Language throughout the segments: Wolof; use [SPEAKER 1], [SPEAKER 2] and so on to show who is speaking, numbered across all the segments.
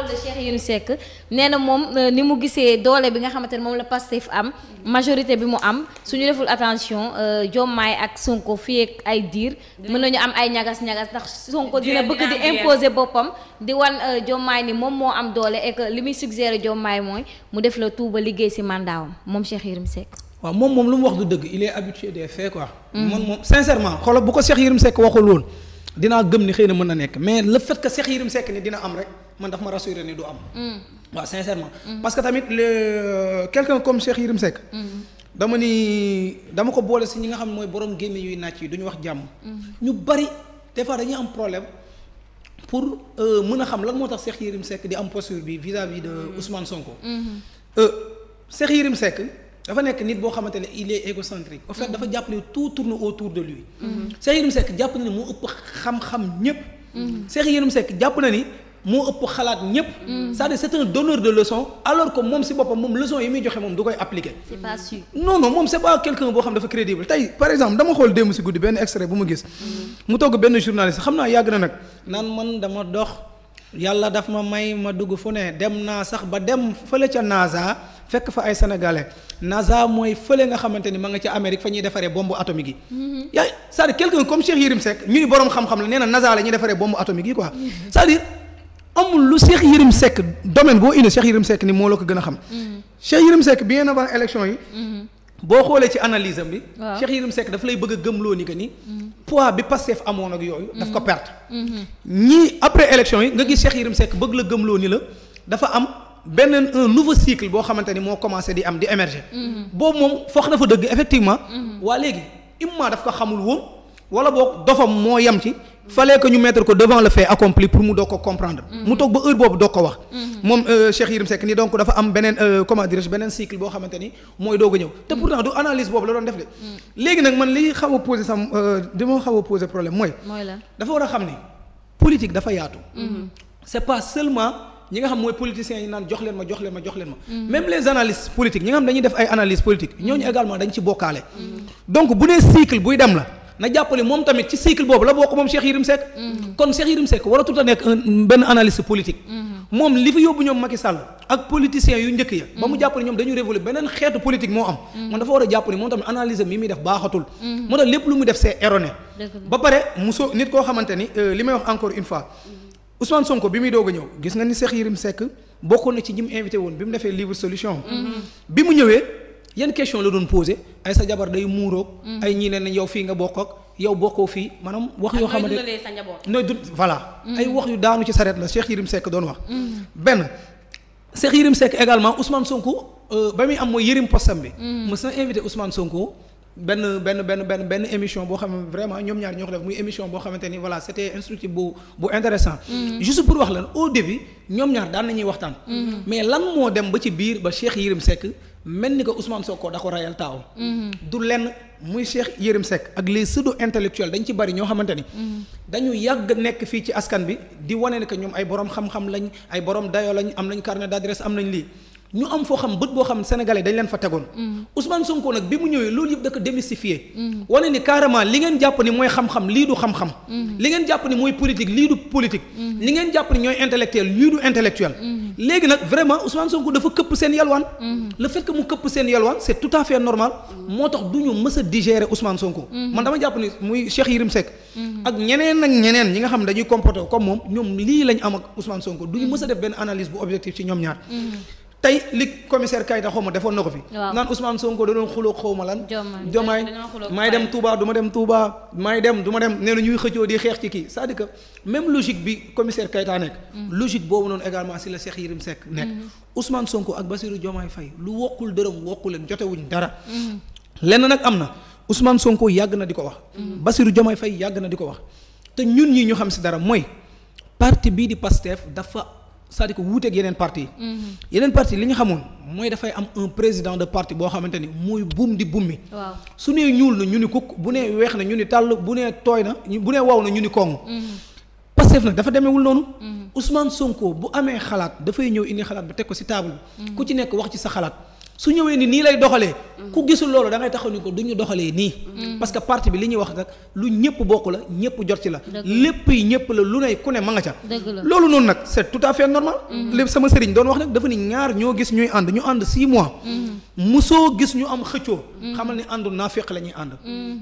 [SPEAKER 1] parole de Cheikh Yérim Seck nee na moom ni mu gisee doole bi nga xamante ne moom la Pastef am majorité bi mu am suñu deful attention Diomaye ak Sonko fii ak ay diir mën nañu am ay ñagas-ñagas ndax Sonko dina bëgg di imposer boppam di wan Diomaye ni moom moo am doole et que li muy suggérer Diomaye mooy mu def la tout ba liggéey ci mandaawam moom Cheikh Yérim Seck.
[SPEAKER 2] waaw moom lu mu wax du dëgg il est habitué des faits quoi. man moom sincèrement xoolal bu ko Cheikh Yérim Seck waxul woon dinaa gëm ni xëy na mën na nekk mais le fait que Cheikh Yérim Seck ni dina am rek man daf ma rassuré ni du am. waaw sincèrement. parce que tamit quelqu'un comme Cheikh Yérim Seck. dama ko boole si ñi nga xam ne mooy borom gémmiñ yuy nàcc yi duñu wax jàmm. ñu bari des fois dañuy am problème pour mën a xam lan moo tax Cheikh Yérim Seck di am posture bi vis-à-vis de Ousmane Sonko. Cheikh Yérim Seck dafa nekk nit boo xamante ne il est égocentrique. en fait dafa jàpp ne tout tourne autour de lui. Cheikh Yérim Seck jàpp na ni moo ëpp xam-xam ñëpp. Cheikh Yérim Seck jàpp na ni moo ëpp xalaat ñëpp. c'est-à-dire c'est un donneur de leçons alors que moom si boppam moom leçon yi muy joxe moom du koy appliquer.
[SPEAKER 1] c'est pas sûr.
[SPEAKER 2] non moom c'est pas quelqu'un boo xam dafa crédible tey par exemple dama xool démb si guddi benn extrait bu ma gis. mu togg benn journaliste xam naa yàgg na nag naan man dama dox yàlla daf ma may ma dugg fu ne dem naa sax ba dem fële ca NASA fekk fa ay sénégalais NASA mooy fële nga xamante ni ma nga ca Amérique fa ñuy defaree bombe atomique yi. yaa c'est-à-dire quelqu'un comme Cheikh Yérim Seck ñu ni boroom xam-xam la nee na NASA la ñuy defaree bombe atomique yi quoi c'est-à-dire amul lu Cheikh Yérim Seck domaine boo indi Cheikh Yérim Seck ni moo la ko gën a xam. Cheikh Yérim Seck bien avant élection yi. boo xoolee ci analyse am bi. waaw Cheikh Yérim Seck daf lay bëgg a gëmloo ni que ni. poids bi Pastef amoon ak yooyu. daf ko perte. ñii après élection yi nga gis Cheikh Yérim Seck bëgg la gëmloo ni la dafa am benn un nouveau cycle boo xamante ni moo commencé di am di émerger. boobu moom foog na fa dëgg effectivement. waa léegi imma daf ko xamul woon wala boog dofam moo yem ci. fallait que ñu mettre ko devant le fait accompli pour mu doog ko comprendre. mu toog ba heure boobu doog ko wax. moom Cheikh Yérim Seck ni donc dafa am beneen comment dirais-je beneen cycle boo xamante ni mooy doog a ñëw. te pourtant du analyse boobu la doon def de. léegi nag man li xaw a posé dama xaw a posé problème mooy. dafa war a xam ni politique dafa yaatu. c'est pas seulement ñi nga xam mooy politiciens yi naan jox leen ma. même les analystes politiques ñi nga xam dañuy def ay analyse politique ñooñu également dañ ci bokkaale. donc bu nee cycle buy dem la. na jàppale moom tamit ci cycle boobu la bokk moom Cheikh Yérim Seck. kon Cheikh Yérim Seck waratut a nekk benn analyste politique. moom li fi yóbbu ñoom Macky Sall ak politiciens yu njëkk ya. ba mu jàppale ñoom dañu révolé beneen xeetu politique moo am. man dafa war a jàppale moom tamit analyse mi muy def baaxatul. moo tax lépp lu mu def c'est erroné. ba pare nit koo xamante ni li may wax encore une fois Ousmane Sonko bi muy doog a ñëw gis nga ni Cheikh Yérim Seck bokkoon na ci ñi mu invité woon bi mu defee livre solution. bi mu ñëwee. yan question la doon posé ay sa jabar day muuroog ay ñii ne nañ yow fii nga bokk ak yow bokkoo fii maanaam wax yoo xamante ne nooy dund voilà ay wax yu daanu ci sareet la Cheikh Yérim Seck doon wax benn Cheikh Yérim Seck également Ousmane Sonko ba muy am mooy Yérim postam bi mës na invité Ousmane Sonko benn émission boo xam ne vraiment ñoom ñaar ñoo ko def muy émission boo xamante ni voilà c'était instructif bu intéressant juste pour wax lan au début ñoom ñaar daan nañuy waxtaan mais lan moo dem ba ci biir ba Cheikh Yérim Seck mel ni que Ousmane Sonko da ko rayal taaw du lenn muy Cheikh Yérim Seck ak les pseudo intellectuels dañ ci bari ñoo xamante ni dañu yàgg nekk fii ci askan bi di wane ne que ñoom ay borom xam-xam lañ ay borom dayo lañ am nañ carnet d'adresse am nañ lii ñu am foo xam bët boo xam sénégalais dañ leen fa tegoon Ousmane Sonko nag bi mu ñëwee loolu yëpp da ko démystifier wane ni carrément li ngeen jàpp ni mooy xam-xam lii du xam-xam li ngeen jàpp ni mooy politique lii du politique li ngeen jàpp ni ñooy intellectuel lii du intellectuel léegi nag vraiment Ousmane Sonko dafa këpp seen yalwaan le fait que mu këpp seen yalwaan c'est tout à fait normal moo tax du ñu mës a digérer Ousmane Sonko man dama jàpp ni muy Cheikh Yérim Seck ak ñeneen ñi nga xam dañuy comporter comme moom ñoom lii lañ am ak Ousmane Sonko du ñu mës a def benn analyse bu objectif ci ñoom ñaar tey li commissaire Kayta xaw ma defoon na ko fi naan Ousmane Sonko da doon xuloo xaw ma lan Diomaye maay dem Touba du ma dem Touba maay dem du ma dem nee na ñuy xëccoo di xeex ci kii c'est-à-dire que même logique bi commissaire Kayta nekk logique boobu noonu également si la Cheikh Yérim Seck nekk Ousmane Sonko ak Bassirou Diomaye Faye lu wokkul dërëm wokku leen jotewuñ dara lenn nag am na Ousmane Sonko yàgg na di ko wax Bassirou Diomaye Faye yàgg na di ko wax te ñun ñi ñu xam si dara mooy parti bii di Pastef dafa c'est-à-dire que wuuteeg yeneen parti yeneen parti li ñu xamoon mooy dafay am un président de parti boo xamante ni muy buum di bummi su nee ñuul na ñu ni kukk bu nee weex na ñu ni tàll bu nee tooy na bu nee waw na ñu ni kong Pastef nag dafa demeewul noonu Ousmane Sonko bu amee xalaat dafay ñëw indi xalaat bi teg ko ci table bi ku ci nekk wax ci sa xalaat su ñëwee ni nii lay doxalee ku gisul loolu da ngay taxaw ni ko du ñu doxalee nii parce que parti bi li ñuy wax nag lu ñëpp bokk la ñëpp jot ci la lépp yi ñëpp la lu ne ku ne ma nga ca loolu noonu nag c'est tout à fait normal lépp sama sëriñ doon wax nag dafa ni ñaar ñoo gis ñuy ànd ñu ànd 6 mois musoo gis ñu am xëccoo xamal ni àndu naafiq la ñuy ànd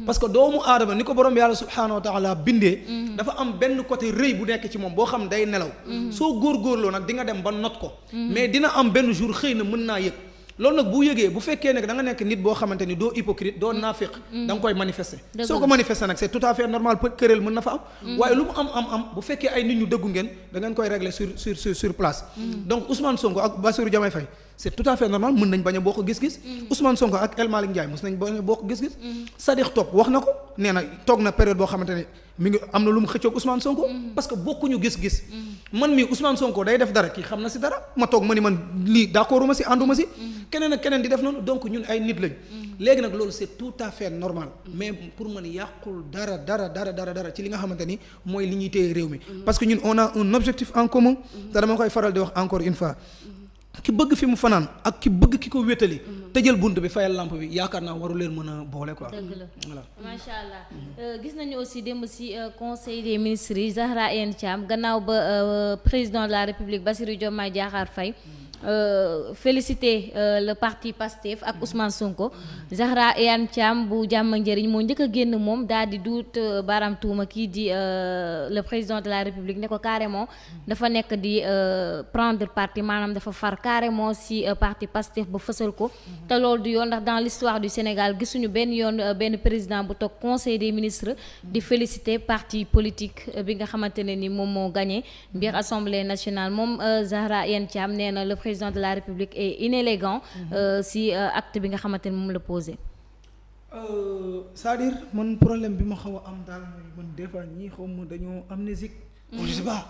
[SPEAKER 2] parce que doomu aadama ni ko borom yàlla subhaanahu wa taala bindee dafa am benn côté rëy bu nekk ci moom boo xam day nelaw soo góorgóorloo nag di nga dem ba not ko mais dina am benn jour xëy na mën naa yëg loolu nag bu yëgee bu fekkee nag da nga nekk nit boo xamante ni doo hypocrite doo naafiq da nga koy manifester soo ko manifester nag c'est tout à fait normal këréel mën na fa am waaye lu mu am bu fekkee ay nit ñu dëggu ngeen da ngeen koy régler sur place donc Ousmane Sonko ak Bassirou Diomaye Faye c'est tout à fait normal mën nañ bañ a bokk gis-gis Ousmane Sonko ak El Malick Ndiaye mës nañ bañ a bokk gis-gis Sadikh Top wax na ko nee na toog na période boo xamante ne mi ngi am na lu mu xëccoog Ousmane Sonko parce que bokkuñu gis-gis man mii Ousmane Sonko day def dara kii xam na si dara ma toog ma ni man lii d'accord ma si ànduma si keneen ak keneen di def noonu donc ñun ay nit lañ léegi nag loolu c'est tout à fait normal mais pour man yàqul dara ci li nga xamante ni mooy li ñuy téye réew mi parce que ñun on a un objectif en commun te dama koy faral di wax encore une fois ki bëgg fi mu fanaan ak ki bëgg ki ko wétali tëjal bunt bi fayal lampe bi yaakaar naa waru leen mën a boole quoi.
[SPEAKER 1] dëgg la voilà macha allah gis nañu aussi démb si conseil des ministres yi Zahra Iyane Thiam gannaaw ba président de la République Bassirou Diomaye Diakhar Faye féliciter le parti PASTEF ak Ousmane Sonko Zahra Iyane Thiam bu jàmm njëriñ moo njëkk a génn moom daal di duut baaraam tuuma kii di le président de la République ne ko carrément dafa nekk di prendre parti maanaam dafa far carrément si parti PASTEF ba fësal ko te loolu du yoon ndax dans l'histoire du Sénégal gisuñu benn yoon benn président bu toog conseil des ministres di féliciter parti politique bi nga xamante ne ni moom moo gagné biir assemblée nationale moom Zahra Iyane Thiam nee na le président de la République est inélégant si acte bi nga xamante ne moom la posé.
[SPEAKER 2] C'est-à-dire man problème bi ma xaw a am daal mooy man des fois ñii xaw ma dañoo amnésique. je sais pas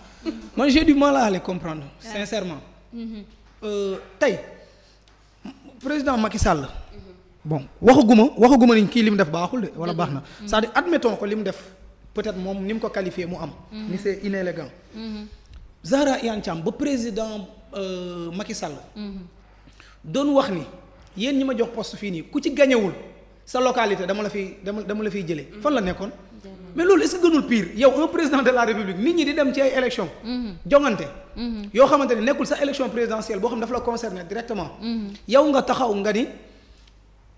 [SPEAKER 2] man j'ai du mal à les comprendre sincèrement. Tey président Macky Sall. bon waxaguma ni kii li mu def baaxul de wala baax na c'est-à-dire admettons ko li mu def peut-être moom ni mu ko qualifié mu am. ni c'est inélégant. Zahra Iyane Thiam ba président Macky Sall. doon wax ni yéen ñi ma jox poste fii nii ku ci gañewul sa localité dama la fiy jëlee. fan la nekkoon. mais loolu est-ce que gënul pire yow un président de la République nit ñi di dem ci ay élections. jongante. yoo xamante ne nekkul sa élection présidentielle boo xam dafa la concerner directement. yow nga taxaw nga ni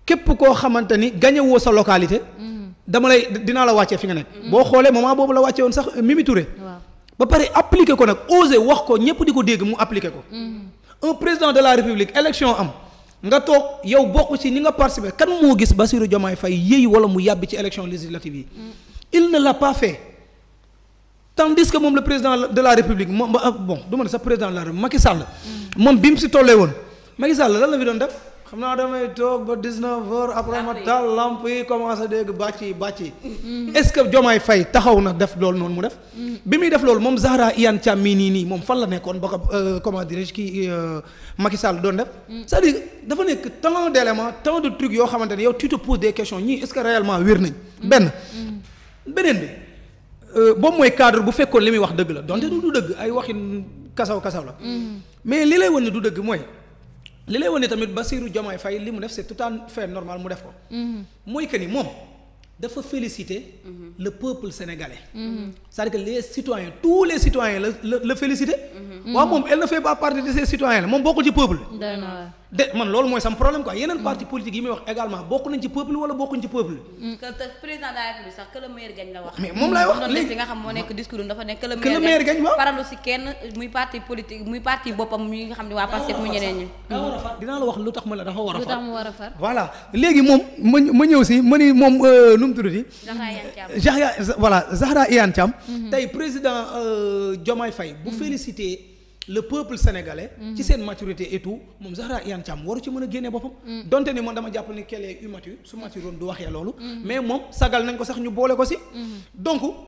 [SPEAKER 2] képp koo xamante ni gañewoo sa localité. dinaa la wàccee fi nga nekk. boo xoolee moment boobu la wàccee woon sax Mimi Touré. ba pare appliquer ko nag oser wax ko ñëpp di ko dégg mu appliquer ko. un président de la République élection am nga toog yow bokk ci ni nga participer kan moo gis Bassirou Diomaye Faye yéey wala mu yàbbi ci élection législative yi. il ne l'a pas fait tandis que moom le président de la République moom bon du ma ne sax président de la République Macky Sall. moom bi mu si tollee woon Macky Sall lan la fi doon def. xam naa damay toog ba 19h après ma taal lamp yi commencé dégg bàcc yi est-ce que Diomaye Faye taxaw na def loolu noonu mu def. bi muy def loolu moom Zahra Iyane Thiam mii nii moom fan la nekkoon ba ko comment dirais-je kii Macky Sall doon def. c'est-à-dire dafa nekk tant d'éléments tant de trucs yoo xamante ne yow tu te poses des questions ñii est-ce que réellement wér nañ. beneen bi boobu mooy cadre bu fekkoon li muy wax dëgg la donte du dëgg ay waxin kasaw la. mais li lay wan ne du dëgg mooy. li lay wane tamit Bassirou Diomaye Faye li mu def c'est tout à fait normal mu def ko. mooy que ni moom dafa féliciter le peuple sénégalais. c'est-à-dire que les citoyens tous les citoyens la féliciter. waaw moom elle ne fait pas partie de ces citoyens la moom bokkul ci peuple. de man loolu mooy sam problème quoi yeneen parti politique yi muy wax également bokk nañ ci peuple wala bokkuñ ci peuple.
[SPEAKER 3] que président de la République sax que le meilleur gagne la wax.
[SPEAKER 2] mais moom laay wax léegi
[SPEAKER 3] li nga xam moo nekk discours dafa nekk que le
[SPEAKER 2] meilleur gagne waaw
[SPEAKER 3] faralu si kenn muy parti politique muy parti boppam mi nga xam ne waa Pastef mu ñeneen ñi.
[SPEAKER 2] dinaa la wax lu tax ma la dafa war a far.
[SPEAKER 1] lu tax mu war a far.
[SPEAKER 2] voilà léegi moom ma ñëw si ma ni moom nu mu tuddati. Zahra Iyane Thiam. tey président Diomaye Faye bu féliciter le peuple sénégalais. ci seen maturité et tout moom Zahra Iyane Thiam waru ci mën a génne boppam. donte ni man dama jàpp ni qu'elle est immature su mature woon du waxee loolu. mais moom sagal nañ ko sax ñu boole ko si. donc